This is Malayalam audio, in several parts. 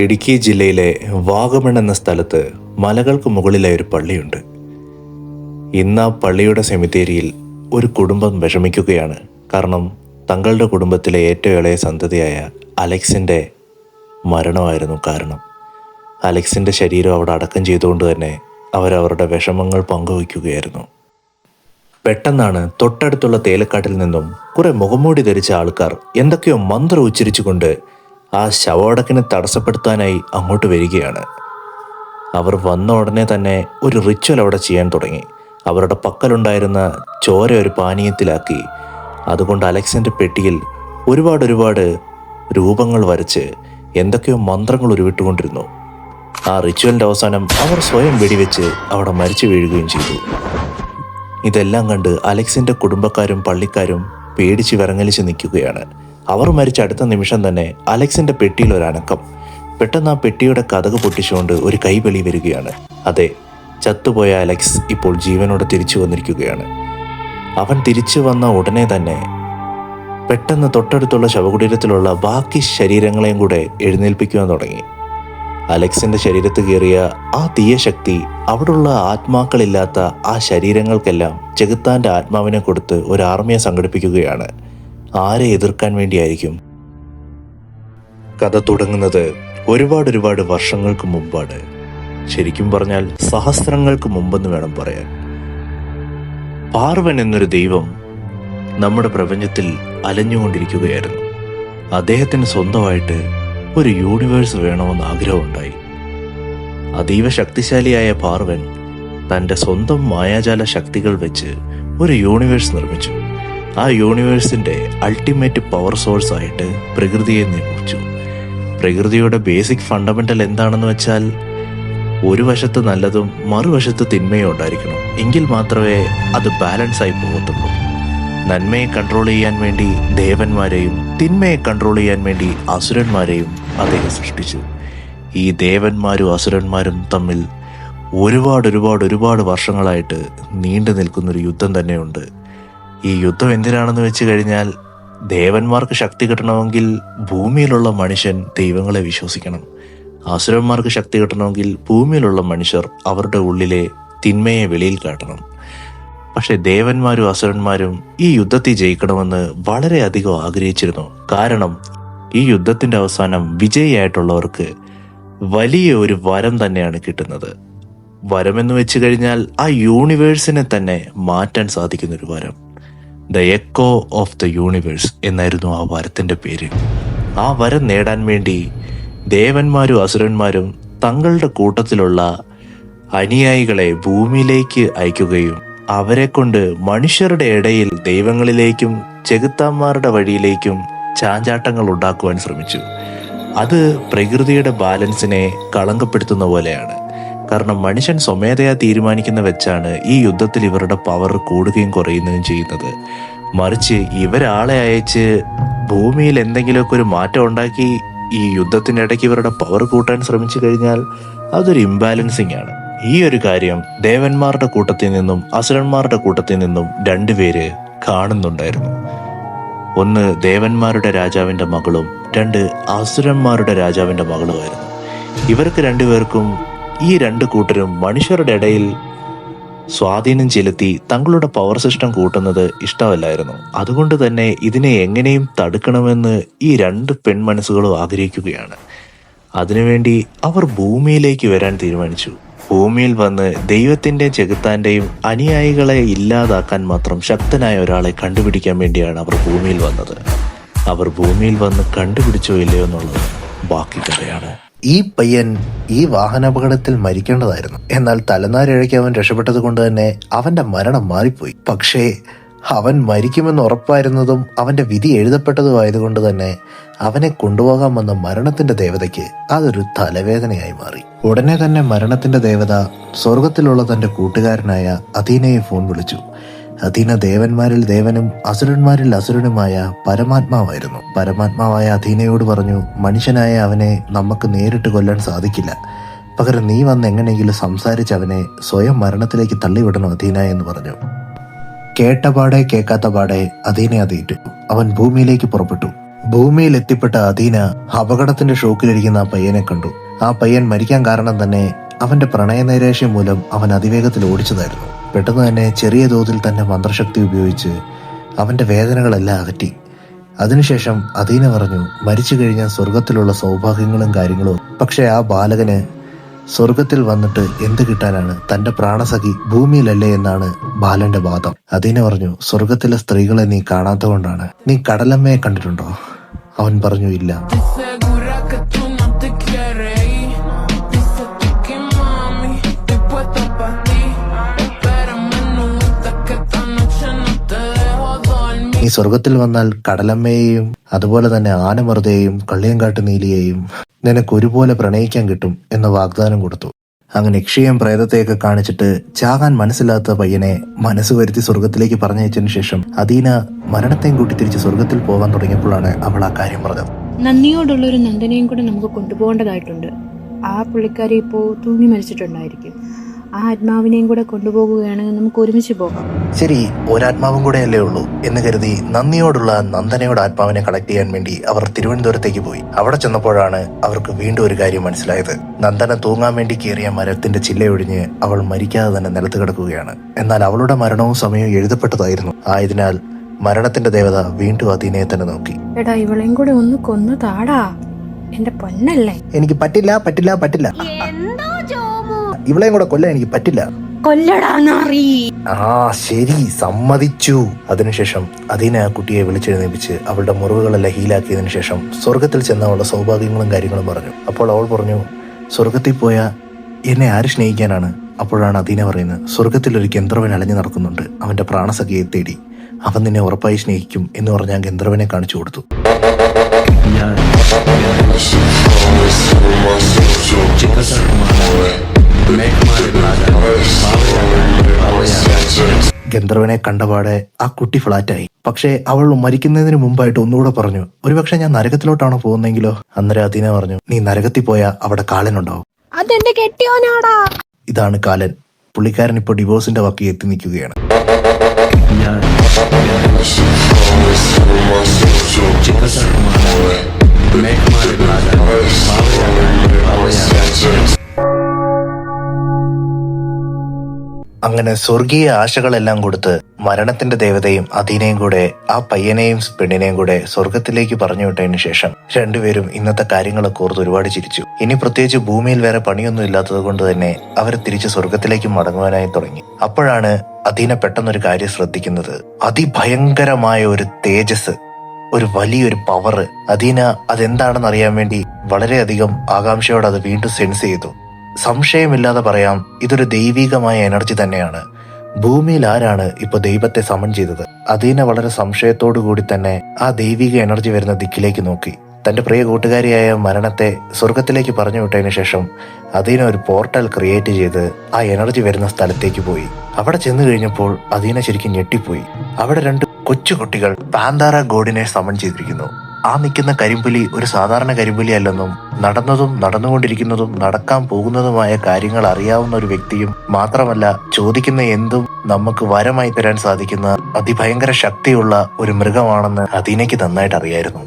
ഇടുക്കി ജില്ലയിലെ വാഗമൺ എന്ന സ്ഥലത്ത് മലകൾക്ക് മുകളിലായ ഒരു പള്ളിയുണ്ട്. ഇന്ന് ആ പള്ളിയുടെ സെമിത്തേരിയിൽ ഒരു കുടുംബം വിഷമിക്കുകയാണ്. കാരണം തങ്ങളുടെ കുടുംബത്തിലെ ഏറ്റവും ഇളയ സന്തതിയായ അലക്സിൻ്റെ മരണമായിരുന്നു കാരണം. അലക്സിൻ്റെ ശരീരം അവിടെ അടക്കം ചെയ്തുകൊണ്ട് തന്നെ അവരവരുടെ വിഷമങ്ങൾ പങ്കുവയ്ക്കുകയായിരുന്നു. പെട്ടെന്നാണ് തൊട്ടടുത്തുള്ള തേലക്കാട്ടിൽ നിന്നും കുറെ മുഖംമൂടി ധരിച്ച ആൾക്കാർ എന്തൊക്കെയോ മന്ത്രം ഉച്ചരിച്ചുകൊണ്ട് ആ ശവോടക്കിനെ തടസ്സപ്പെടുത്താനായി അങ്ങോട്ട് വരികയാണ്. അവർ വന്ന ഉടനെ തന്നെ ഒരു റിച്വൽ അവിടെ ചെയ്യാൻ തുടങ്ങി. അവരുടെ പക്കലുണ്ടായിരുന്ന ചോര ഒരു പാനീയത്തിലാക്കി അതുകൊണ്ട് അലക്സിൻ്റെ പെട്ടിയിൽ ഒരുപാട് രൂപങ്ങൾ വരച്ച് എന്തൊക്കെയോ മന്ത്രങ്ങൾ ഉരുവിട്ടുകൊണ്ടിരുന്നു. ആ റിച്വലിൻ്റെ അവസാനം അവർ സ്വയം വെടിവെച്ച് അവിടെ മരിച്ചു വീഴുകയും ചെയ്തു. ഇതെല്ലാം കണ്ട് അലക്സിൻ്റെ കുടുംബക്കാരും പള്ളിക്കാരും പേടിച്ച് വിറങ്ങലിച്ച് നിൽക്കുകയാണ്. അവർ മരിച്ച അടുത്ത നിമിഷം തന്നെ അലക്സിൻ്റെ പെട്ടിയിൽ ഒരു അനക്കം. പെട്ടെന്ന് ആ പെട്ടിയുടെ കതക് പൊട്ടിച്ചുകൊണ്ട് ഒരു കൈവെളി വരികയാണ്. അതെ, ചത്തുപോയ അലക്സ് ഇപ്പോൾ ജീവനോടെ തിരിച്ചു വന്നിരിക്കുകയാണ്. അവൻ തിരിച്ചു വന്ന ഉടനെ തന്നെ പെട്ടെന്ന് തൊട്ടടുത്തുള്ള ശവകുടീരത്തിലുള്ള ബാക്കി ശരീരങ്ങളെയും കൂടെ എഴുന്നേൽപ്പിക്കുവാൻ തുടങ്ങി. അലക്സിൻ്റെ ശരീരത്ത് കയറിയ ആ തീയ ശക്തി അവിടുള്ള ആത്മാക്കളില്ലാത്ത ആ ശരീരങ്ങൾക്കെല്ലാം ചെകുത്താൻ്റെ ആത്മാവിനെ കൊടുത്ത് ഒരു ആർമിയെ സംഘടിപ്പിക്കുകയാണ്. ആരെ എതിർക്കാൻ വേണ്ടിയായിരിക്കും? കഥ തുടങ്ങുന്നത് ഒരുപാട് വർഷങ്ങൾക്ക് മുമ്പാണ്. ശരിക്കും പറഞ്ഞാൽ സഹസ്രങ്ങൾക്ക് മുമ്പെന്ന് വേണം പറയാൻ. പാർവൻ എന്നൊരു ദൈവം നമ്മുടെ പ്രപഞ്ചത്തിൽ അലഞ്ഞുകൊണ്ടിരിക്കുകയായിരുന്നു. അദ്ദേഹത്തിന് സ്വന്തമായിട്ട് ഒരു യൂണിവേഴ്സ് വേണമെന്ന് ആഗ്രഹമുണ്ടായി. അതീവ ശക്തിശാലിയായ പാർവൻ തൻ്റെ സ്വന്തം മായാജാല ശക്തികൾ വെച്ച് ഒരു യൂണിവേഴ്സ് നിർമ്മിച്ചു. ആ യൂണിവേഴ്സിൻ്റെ അൾട്ടിമേറ്റ് പവർ സോഴ്സ് ആയിട്ട് പ്രകൃതിയെ നിർമ്മിച്ചു. പ്രകൃതിയുടെ ബേസിക് ഫണ്ടമെൻ്റൽ എന്താണെന്ന് വെച്ചാൽ ഒരു വശത്ത് നല്ലതും മറുവശത്ത് തിന്മയും ഉണ്ടായിരിക്കണം. എങ്കിൽ മാത്രമേ അത് ബാലൻസ് ആയി പോകത്തുള്ളൂ. നന്മയെ കൺട്രോൾ ചെയ്യാൻ വേണ്ടി ദേവന്മാരെയും തിന്മയെ കൺട്രോൾ ചെയ്യാൻ വേണ്ടി അസുരന്മാരെയും അദ്ദേഹം സൃഷ്ടിച്ചു. ഈ ദേവന്മാരും അസുരന്മാരും തമ്മിൽ ഒരുപാട് വർഷങ്ങളായിട്ട് നീണ്ടു നിൽക്കുന്നൊരു യുദ്ധം തന്നെയുണ്ട്. ഈ യുദ്ധം എന്തിനാണെന്ന് വെച്ച് കഴിഞ്ഞാൽ ദേവന്മാർക്ക് ശക്തി കിട്ടണമെങ്കിൽ ഭൂമിയിലുള്ള മനുഷ്യൻ ദൈവങ്ങളെ വിശ്വസിക്കണം. അസുരന്മാർക്ക് ശക്തി കിട്ടണമെങ്കിൽ ഭൂമിയിലുള്ള മനുഷ്യർ അവരുടെ ഉള്ളിലെ തിന്മയെ വെളിയിൽ കാട്ടണം. പക്ഷെ ദേവന്മാരും അസുരന്മാരും ഈ യുദ്ധത്തിൽ ജയിക്കണമെന്ന് വളരെയധികം ആഗ്രഹിച്ചിരുന്നു. കാരണം ഈ യുദ്ധത്തിന്റെ അവസാനം വിജയിയായിട്ടുള്ളവർക്ക് വലിയ ഒരു വരം തന്നെയാണ് കിട്ടുന്നത്. വരമെന്ന് വെച്ച് കഴിഞ്ഞാൽ ആ യൂണിവേഴ്സിനെ തന്നെ മാറ്റാൻ സാധിക്കുന്നൊരു വരം. The echo of the universe എന്നായിരുന്നു ആ വരത്തിന്റെ പേര്. ആ വരം നേടാൻ വേണ്ടി ദേവന്മാരും അസുരന്മാരും തങ്ങളുടെ കൂട്ടത്തിലുള്ള അനുയായികളെ ഭൂമിയിലേക്ക് അയക്കുകയും അവരെ കൊണ്ട് മനുഷ്യരുടെ ഇടയിൽ ദൈവങ്ങളിലേക്കും ചെകുത്താന്മാരുടെ വഴിയിലേക്കും ചാഞ്ചാട്ടങ്ങൾ ഉണ്ടാക്കുവാൻ ശ്രമിച്ചു. അത് പ്രകൃതിയുടെ ബാലൻസിനെ കളങ്കപ്പെടുത്തുന്ന പോലെയാണ്. കാരണം മനുഷ്യൻ സ്വമേധയാ തീരുമാനിക്കുന്ന വെച്ചാണ് ഈ യുദ്ധത്തിൽ ഇവരുടെ പവർ കൂടുകയും കുറയുകയും ചെയ്യുന്നത്. മറിച്ച് ഇവരാളെ അയച്ച് ഭൂമിയിൽ എന്തെങ്കിലുമൊക്കെ ഒരു മാറ്റം ഉണ്ടാക്കി ഈ യുദ്ധത്തിനിടയ്ക്ക് ഇവരുടെ പവർ കൂട്ടാൻ ശ്രമിച്ചു കഴിഞ്ഞാൽ അതൊരു ഇംബാലൻസിങ് ആണ്. ഈ ഒരു കാര്യം ദേവന്മാരുടെ കൂട്ടത്തിൽ നിന്നും അസുരന്മാരുടെ കൂട്ടത്തിൽ നിന്നും രണ്ടുപേര് കാണുന്നുണ്ടായിരുന്നു. ഒന്ന് ദേവന്മാരുടെ രാജാവിൻ്റെ മകളും രണ്ട് അസുരന്മാരുടെ രാജാവിൻ്റെ മകളുമായിരുന്നു. ഇവർക്ക് രണ്ടുപേർക്കും ഈ രണ്ട് കൂട്ടരും മനുഷ്യരുടെ ഇടയിൽ സ്വാധീനം ചെലുത്തി തങ്ങളുടെ പവർ സിസ്റ്റം കൂട്ടുന്നത് ഇഷ്ടമല്ലായിരുന്നു. അതുകൊണ്ട് തന്നെ ഇതിനെ എങ്ങനെയും തടുക്കണമെന്ന് ഈ രണ്ട് പെൺമനസ്സുകളും ആഗ്രഹിക്കുകയാണ്. അതിനുവേണ്ടി അവർ ഭൂമിയിലേക്ക് വരാൻ തീരുമാനിച്ചു. ഭൂമിയിൽ വന്ന് ദൈവത്തിൻ്റെയും ചെകുത്താൻ്റെയും അനുയായികളെ ഇല്ലാതാക്കാൻ മാത്രം ശക്തനായ ഒരാളെ കണ്ടുപിടിക്കാൻ വേണ്ടിയാണ് അവർ ഭൂമിയിൽ വന്നത്. അവർ ഭൂമിയിൽ വന്ന് കണ്ടുപിടിച്ചോ ഇല്ലയോ എന്നുള്ളത് ബാക്കി കഥയാണ്. ഈ പയ്യൻ ഈ വാഹനാപകടത്തിൽ മരിക്കേണ്ടതായിരുന്നു. എന്നാൽ തലനാരിഴയ്ക്ക് അവൻ രക്ഷപ്പെട്ടത് കൊണ്ട് തന്നെ അവന്റെ മരണം മാറിപ്പോയി. പക്ഷേ അവൻ മരിക്കുമെന്ന് ഉറപ്പായിരുന്നതും അവന്റെ വിധി എഴുതപ്പെട്ടതുമായതുകൊണ്ട് തന്നെ അവനെ കൊണ്ടുപോകാൻ വന്ന മരണത്തിന്റെ ദേവതയ്ക്ക് അതൊരു തലവേദനയായി മാറി. ഉടനെ തന്നെ മരണത്തിന്റെ ദേവത സ്വർഗത്തിലുള്ള തന്റെ കൂട്ടുകാരനായ അഥീനയെ ഫോൺ വിളിച്ചു. അഥീന ദേവന്മാരിൽ ദേവനും അസുരന്മാരിൽ അസുരനുമായ പരമാത്മാവായിരുന്നു. പരമാത്മാവായ അഥീനയോട് പറഞ്ഞു, മനുഷ്യനായ അവനെ നമുക്ക് നേരിട്ട് കൊല്ലാൻ സാധിക്കില്ല. പകരം നീ വന്ന് എങ്ങനെയെങ്കിലും സംസാരിച്ച് അവനെ സ്വയം മരണത്തിലേക്ക് തള്ളിവിടണം അഥീന എന്ന് പറഞ്ഞു. കേട്ട പാടെ കേൾക്കാത്ത പാടെ അഥീന അതേറ്റു. അവൻ ഭൂമിയിലേക്ക് പുറപ്പെട്ടു. ഭൂമിയിൽ എത്തിപ്പെട്ട അദീന അപകടത്തിന്റെ ഷോക്കിലിരിക്കുന്ന ആ പയ്യനെ കണ്ടു. ആ പയ്യൻ മരിക്കാൻ കാരണം തന്നെ അവന്റെ പ്രണയനൈരാശ്യം മൂലം അവൻ അതിവേഗത്തിൽ ഓടിച്ചതായിരുന്നു. പെട്ടെന്ന് തന്നെ ചെറിയ തോതിൽ തന്നെ മന്ത്രശക്തി ഉപയോഗിച്ച് അവന്റെ വേദനകളെല്ലാം അകറ്റി. അതിനുശേഷം അദീന പറഞ്ഞു, മരിച്ചു കഴിഞ്ഞാൽ സ്വർഗത്തിലുള്ള സൗഭാഗ്യങ്ങളും കാര്യങ്ങളും. പക്ഷെ ആ ബാലകന് സ്വർഗത്തിൽ വന്നിട്ട് എന്ത് കിട്ടാനാണ്? തന്റെ പ്രാണസഖി ഭൂമിയിലല്ലേ എന്നാണ് ബാലന്റെ വാദം. അദീന പറഞ്ഞു, സ്വർഗത്തിലെ സ്ത്രീകളെ നീ കാണാത്ത കൊണ്ടാണ്. നീ കടലമ്മയെ കണ്ടിട്ടുണ്ടോ? അവൻ പറഞ്ഞു, ഇല്ല. നീ സ്വർഗത്തിൽ വന്നാൽ കടലമ്മയെയും അതുപോലെ തന്നെ ആനമറുതയെയും കള്ളിയങ്കാട്ട് നീലിയെയും നിനക്ക് ഒരുപോലെ പ്രണയിക്കാൻ കിട്ടും എന്ന വാഗ്ദാനം കൊടുത്തു. അങ്ങനെ യക്ഷിയും പ്രേതത്തെയൊക്കെ കാണിച്ചിട്ട് ചാകാൻ മനസ്സിലാത്ത പയ്യനെ മനസ്സ് വരുത്തി സ്വർഗത്തിലേക്ക് പറഞ്ഞയച്ചതിനു ശേഷം അദീന മരണത്തെയും കൂട്ടി തിരിച്ച് സ്വർഗത്തിൽ പോകാൻ തുടങ്ങിയപ്പോഴാണ് അവൾ ആ കാര്യം പറഞ്ഞത്. നന്ദിയോടുള്ള ഒരു നന്ദനെയും കൂടെ നമുക്ക് കൊണ്ടുപോകേണ്ടതായിട്ടുണ്ട്. ആ പുള്ളിക്കാരി ഇപ്പോൾ തൂങ്ങി മരിച്ചിട്ടുണ്ടായിരിക്കും. ആ ആത്മാവിനെയും കൂടെ കൊണ്ടുപോകുകയാണെങ്കിൽ നമുക്ക് ഒരുമിച്ച് പോകാം. ശരി, ഒരാത്മാവും കൂടെ അല്ലേ ഉള്ളൂ എന്ന് കരുതി നന്ദിയോടുള്ള നന്ദനയുടെ ആത്മാവിനെ കളക്ട് ചെയ്യാൻ വേണ്ടി അവർ തിരുവനന്തപുരത്തേക്ക് പോയി. അവിടെ ചെന്നപ്പോഴാണ് അവർക്ക് വീണ്ടും ഒരു കാര്യം മനസ്സിലായത്. നന്ദന തൂങ്ങാൻ വേണ്ടി കയറിയ മരത്തിന്റെ ചില്ലയൊഴിഞ്ഞ് അവൾ മരിക്കാതെ തന്നെ നിലത്ത് കിടക്കുകയാണ്. എന്നാൽ അവളുടെ മരണവും സമയവും എഴുതപ്പെട്ടതായിരുന്നു. ആയതിനാൽ മരണത്തിന്റെ ദേവത വീണ്ടും അദീനയെ തന്നെ നോക്കി. എടാ, ഇവളെയും കൂടെ ഒന്ന് കൊന്നു താടാ, എന്റെ പൊന്നല്ലേ. എനിക്ക് പറ്റില്ല പറ്റില്ല പറ്റില്ല, ഇവളെയും കൂടെ കൊല്ലാൻ എനിക്ക് പറ്റില്ല. ആ ശരി, സമ്മതിച്ചു. അതിനുശേഷം അദീന ആ കുട്ടിയെ വിളിച്ചെഴുന്നേപ്പിച്ച് അവളുടെ മുറിവുകളെല്ലാം ഹീലാക്കിയതിനു ശേഷം സ്വർഗത്തിൽ ചെന്ന അവളുടെ സൗഭാഗ്യങ്ങളും കാര്യങ്ങളും പറഞ്ഞു. അപ്പോൾ അവൾ പറഞ്ഞു, സ്വർഗത്തിൽ പോയ എന്നെ ആര് സ്നേഹിക്കാനാണ്? അപ്പോഴാണ് അദീന പറയുന്നത്, സ്വർഗത്തിൽ ഒരു ഗന്ധർവൻ അലഞ്ഞു നടക്കുന്നുണ്ട്, അവന്റെ പ്രാണസഖിയെ തേടി. അവൻ നിന്നെ ഉറപ്പായി സ്നേഹിക്കും എന്ന് പറഞ്ഞ് ആ ഗന്ധർവനെ കാണിച്ചു കൊടുത്തു. ഗന്ധർവനെ കണ്ടപാടെ ആ കുട്ടി ഫ്ലാറ്റായി. പക്ഷെ അവൾ മരിക്കുന്നതിന് മുമ്പായിട്ട് ഒന്നുകൂടെ പറഞ്ഞു, ഒരുപക്ഷെ ഞാൻ നരകത്തിലോട്ടാണോ പോകുന്നെങ്കിലോ? അന്നേരം അദീന പറഞ്ഞു, നീ നരകത്തിൽ പോയാ അവിടെ കാലനുണ്ടാവും. അതെന്റെ കെട്ടിയോനാടാ. ഇതാണ് കാലൻ. പുള്ളിക്കാരൻ ഇപ്പോൾ ഡിവോഴ്സിന്റെ വക്കിൽ എത്തി നിൽക്കുകയാണ്. അങ്ങനെ സ്വർഗീയ ആശകളെല്ലാം കൊടുത്ത് മരണത്തിന്റെ ദേവതയും അദീനയും കൂടെ ആ പയ്യനെയും പെണ്ണിനെയും കൂടെ സ്വർഗത്തിലേക്ക് പറഞ്ഞു വിട്ടതിനു ശേഷം രണ്ടുപേരും ഇന്നത്തെ കാര്യങ്ങളൊക്കെ ഓർത്ത് ഒരുപാട് ചിരിച്ചു. ഇനി പ്രത്യേകിച്ച് ഭൂമിയിൽ വേറെ പണിയൊന്നും ഇല്ലാത്തത് കൊണ്ട് തന്നെ അവർ തിരിച്ച് സ്വർഗത്തിലേക്ക് മടങ്ങുവാനായി തുടങ്ങി. അപ്പോഴാണ് അദീന പെട്ടെന്നൊരു കാര്യം ശ്രദ്ധിക്കുന്നത്. അതിഭയങ്കരമായ ഒരു തേജസ്, ഒരു വലിയൊരു പവർ. അദീന അതെന്താണെന്ന് അറിയാൻ വേണ്ടി വളരെയധികം ആകാംക്ഷയോടെ അത് വീണ്ടും സെൻസ് ചെയ്തു. സംശയമില്ലാതെ പറയാം, ഇതൊരു ദൈവികമായ എനർജി തന്നെയാണ്. ഭൂമിയിൽ ആരാണ് ഇപ്പൊ ദൈവത്തെ സമൺ ചെയ്തത്? അദീന വളരെ സംശയത്തോടു കൂടി തന്നെ ആ ദൈവിക എനർജി വരുന്ന ദിക്കിലേക്ക് നോക്കി. തന്റെ പ്രിയ കൂട്ടുകാരിയായ മരണത്തെ സ്വർഗത്തിലേക്ക് പറഞ്ഞു വിട്ടതിനു ശേഷം അദീന ഒരു പോർട്ടൽ ക്രിയേറ്റ് ചെയ്ത് ആ എനർജി വരുന്ന സ്ഥലത്തേക്ക് പോയി. അവിടെ ചെന്ന് കഴിഞ്ഞപ്പോൾ അദീന ശരിക്കും ഞെട്ടിപ്പോയി. അവിടെ രണ്ട് കൊച്ചുകുട്ടികൾ പാന്താര ഗോഡിനെ സമൺ ചെയ്തിരിക്കുന്നു. ആ നിൽക്കുന്ന കരിമ്പുലി ഒരു സാധാരണ കരിമ്പുലി അല്ലെന്നും നടന്നതും നടന്നുകൊണ്ടിരിക്കുന്നതും നടക്കാൻ പോകുന്നതുമായ കാര്യങ്ങൾ അറിയാവുന്ന ഒരു വ്യക്തിയും മാത്രമല്ല, ചോദിക്കുന്ന എന്തും നമുക്ക് വരമായി തരാൻ സാധിക്കുന്ന അതിഭയങ്കര ശക്തിയുള്ള ഒരു മൃഗമാണെന്ന് അദീനയ്ക്ക് നന്നായിട്ട് അറിയായിരുന്നു.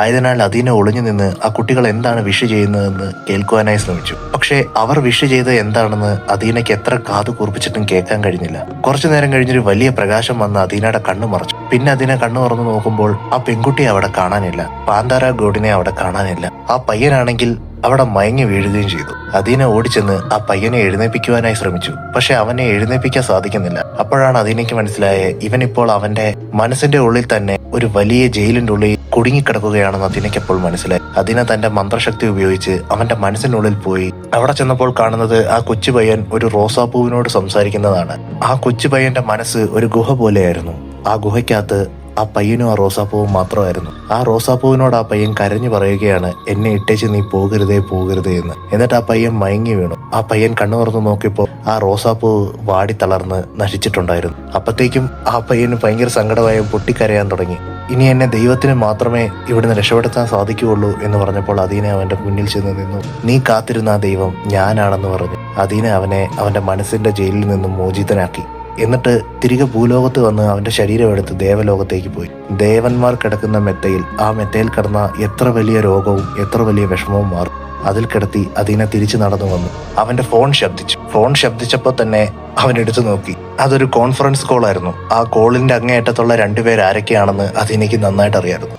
ആയതിനാൽ അദീന ഒളിഞ്ഞു നിന്ന് ആ കുട്ടികൾ എന്താണ് വിഷ് ചെയ്യുന്നതെന്ന് കേൾക്കുവാനായി ശ്രമിച്ചു. പക്ഷെ അവർ വിഷ് ചെയ്ത് എന്താണെന്ന് അദീനയ്ക്ക് എത്ര കാതു കൂർപ്പിച്ചിട്ടും കേൾക്കാൻ കഴിഞ്ഞില്ല. കുറച്ചു നേരം കഴിഞ്ഞൊരു വലിയ പ്രകാശം വന്ന് അദീനയുടെ കണ്ണു മറച്ചു. പിന്നെ അദീന കണ്ണു തുറന്നു നോക്കുമ്പോൾ ആ പെൺകുട്ടിയെ അവിടെ കാണാനില്ല, പാന്താര ഗോഡിനെ അവിടെ കാണാനില്ല. ആ പയ്യനാണെങ്കിൽ അവിടെ മയങ്ങി വീഴുകയും ചെയ്തു. അദീന ഓടിച്ചെന്ന് ആ പയ്യനെ എഴുന്നേൽപ്പിക്കുവാനായി ശ്രമിച്ചു. പക്ഷെ അവനെ എഴുന്നേൽപ്പിക്കാൻ സാധിക്കുന്നില്ല. അപ്പോഴാണ് അദീനയ്ക്ക് മനസ്സിലായേ, ഇവനിപ്പോൾ അവന്റെ മനസ്സിന്റെ ഉള്ളിൽ തന്നെ ഒരു വലിയ ജയിലിന്റെ ഉള്ളിൽ കുടുങ്ങിക്കിടക്കുകയാണെന്ന് അദീനയ്ക്ക് അപ്പോൾ മനസ്സിലായി. അദീന തന്റെ മന്ത്രശക്തി ഉപയോഗിച്ച് അവന്റെ മനസ്സിനുള്ളിൽ പോയി. അവിടെ ചെന്നപ്പോൾ കാണുന്നത് ആ കൊച്ചു പയ്യൻ ഒരു റോസാപ്പൂവിനോട് സംസാരിക്കുന്നതാണ്. ആ കൊച്ചു പയ്യന്റെ മനസ്സ് ഒരു ഗുഹ പോലെയായിരുന്നു. ആ ഗുഹയ്ക്കകത്ത് ആ പയ്യനും ആ റോസാപ്പൂവും മാത്രമായിരുന്നു. ആ റോസാപ്പൂവിനോട് ആ പയ്യൻ കരഞ്ഞു പറയുകയാണ്, എന്നെ ഇട്ടേച്ച് നീ പോകരുതേ പോകരുതേ എന്ന്. എന്നിട്ട് ആ പയ്യൻ മയങ്ങി വീണു. ആ പയ്യൻ കണ്ണു തുറന്ന് നോക്കിയപ്പോൾ ആ റോസാപ്പൂ വാടി തളർന്ന് നശിച്ചിട്ടുണ്ടായിരുന്നു. അപ്പത്തേക്കും ആ പയ്യന് ഭയങ്കര സങ്കടമായി പൊട്ടിക്കരയാൻ തുടങ്ങി. ഇനി എന്നെ ദൈവത്തിന് മാത്രമേ ഇവിടുന്ന് രക്ഷപ്പെടുത്താൻ സാധിക്കുകയുള്ളൂ എന്ന് പറഞ്ഞപ്പോൾ അദീന അവന്റെ മുന്നിൽ ചെന്ന് നിന്നു. നീ കാത്തിരുന്ന ആ ദൈവം ഞാനാണെന്ന് പറഞ്ഞു അദീന അവനെ അവന്റെ മനസ്സിന്റെ ജയിലിൽ നിന്നും മോചിതനാക്കി. എന്നിട്ട് തിരികെ ഭൂലോകത്ത് വന്ന് അവന്റെ ശരീരം എടുത്ത് ദേവലോകത്തേക്ക് പോയി. ദേവന്മാർ കിടക്കുന്ന മെത്തയിൽ, ആ മെത്തയിൽ കിടന്ന എത്ര വലിയ രോഗവും എത്ര വലിയ വിഷമവും മാറി. അതിൽ കിടത്തി അതിനെ തിരിച്ചു നടന്നു വന്നു. അവന്റെ ഫോൺ ശബ്ദിച്ചു. ഫോൺ ശബ്ദിച്ചപ്പോൾ തന്നെ അവൻ എടുത്തു നോക്കി. അതൊരു കോൺഫറൻസ് കോൾ ആയിരുന്നു. ആ കോളിന്റെ അങ്ങേയറ്റത്തുള്ള രണ്ടുപേർ ആരൊക്കെയാണെന്ന് അതിനെനിക്ക് നന്നായിട്ട് അറിയായിരുന്നു.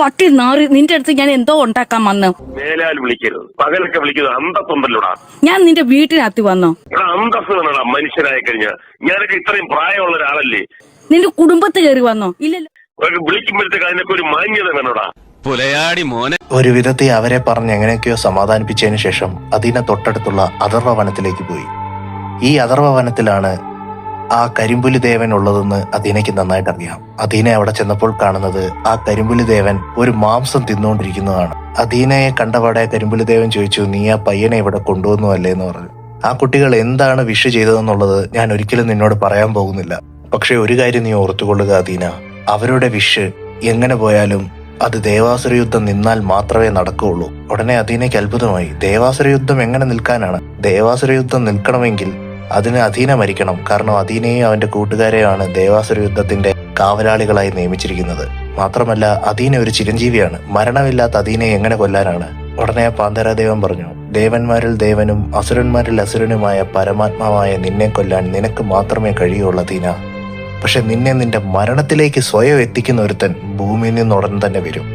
പട്ടി നാറി, നിന്റെ അടുത്ത് ഞാൻ എന്തോ ഉണ്ടാക്കാൻ വന്നു. മേലാൽ വിളിക്കരുത്, പകലൊക്കെ വിളിക്കുന്നത് അന്തസ്സുണ്ടല്ലോടാ. ഞാൻ നിന്റെ വീട്ടിനകത്ത് വന്നോ? അന്തസ് വേണടാ മനുഷ്യനായി കഴിഞ്ഞാൽ. ഞാനൊക്കെ ഇത്രയും പ്രായമുള്ള ഒരാളല്ലേ. നിന്റെ കുടുംബത്ത് കയറി വന്നോ? ഇല്ലല്ലോ. വിളിക്കുമ്പോഴത്തേക്ക് അതിനൊക്കെ ഒരു മാന്യത വേണോടാ. പുലയാടി മോനെ. ഒരു വിധത്തിൽ അവരെ പറഞ്ഞ് എങ്ങനെയൊക്കെയോ സമാധാനിപ്പിച്ചതിന് ശേഷം അതിനെ തൊട്ടടുത്തുള്ള അഥർവ വനത്തിലേക്ക് പോയി. ഈ അഥർവ വനത്തിലാണ് ആ കരിമ്പുലി ദേവൻ ഉള്ളതെന്ന് അദീനയ്ക്ക് നന്നായിട്ട് അറിയാം. അദീന അവിടെ ചെന്നപ്പോൾ കാണുന്നത് ആ കരിമ്പുലി ദേവൻ ഒരു മാംസം തിന്നുകൊണ്ടിരിക്കുന്നതാണ്. അദീനയെ കണ്ടപാടെ കരിമ്പുലി ദേവൻ ചോദിച്ചു, നീ ആ പയ്യനെ ഇവിടെ കൊണ്ടുവന്നു അല്ലേ എന്ന് പറഞ്ഞു. ആ കുട്ടികൾ എന്താണ് വിഷ് ചെയ്തതെന്നുള്ളത് ഞാൻ ഒരിക്കലും നിന്നോട് പറയാൻ പോകുന്നില്ല. പക്ഷെ ഒരു കാര്യം നീ ഓർത്തുകൊള്ളുക അദീന, അവരുടെ വിഷ് എങ്ങനെ പോയാലും അത് ദേവാസുര യുദ്ധം നിന്നാൽ മാത്രമേ നടക്കുകയുള്ളൂ. ഉടനെ അദീനയ്ക്ക് അത്ഭുതമായി. ദേവാസുര യുദ്ധം എങ്ങനെ നിൽക്കാനാണ്? ദേവാസുര യുദ്ധം നിൽക്കണമെങ്കിൽ അതിന് അദീന മരിക്കണം. കാരണം അദീനയെയും അവന്റെ കൂട്ടുകാരെയാണ് ദേവാസുര യുദ്ധത്തിന്റെ കാവലാളികളായി നിയമിച്ചിരിക്കുന്നത്. മാത്രമല്ല അദീന ഒരു ചിരഞ്ജീവിയാണ്. മരണമില്ലാത്ത അദീനയെ എങ്ങനെ കൊല്ലാനാണ്? ഉടനെ പാന്തര ദേവൻ പറഞ്ഞു, ദേവന്മാരിൽ ദേവനും അസുരന്മാരിൽ അസുരനുമായ പരമാത്മാവായ നിന്നെ കൊല്ലാൻ നിനക്ക് മാത്രമേ കഴിയുള്ളൂ അദീന. പക്ഷെ നിന്നെ നിന്റെ മരണത്തിലേക്ക് സ്വയം എത്തിക്കുന്ന ഒരുത്തൻ ഭൂമിയിൽ നിന്ന് ഉടൻ തന്നെ വരും.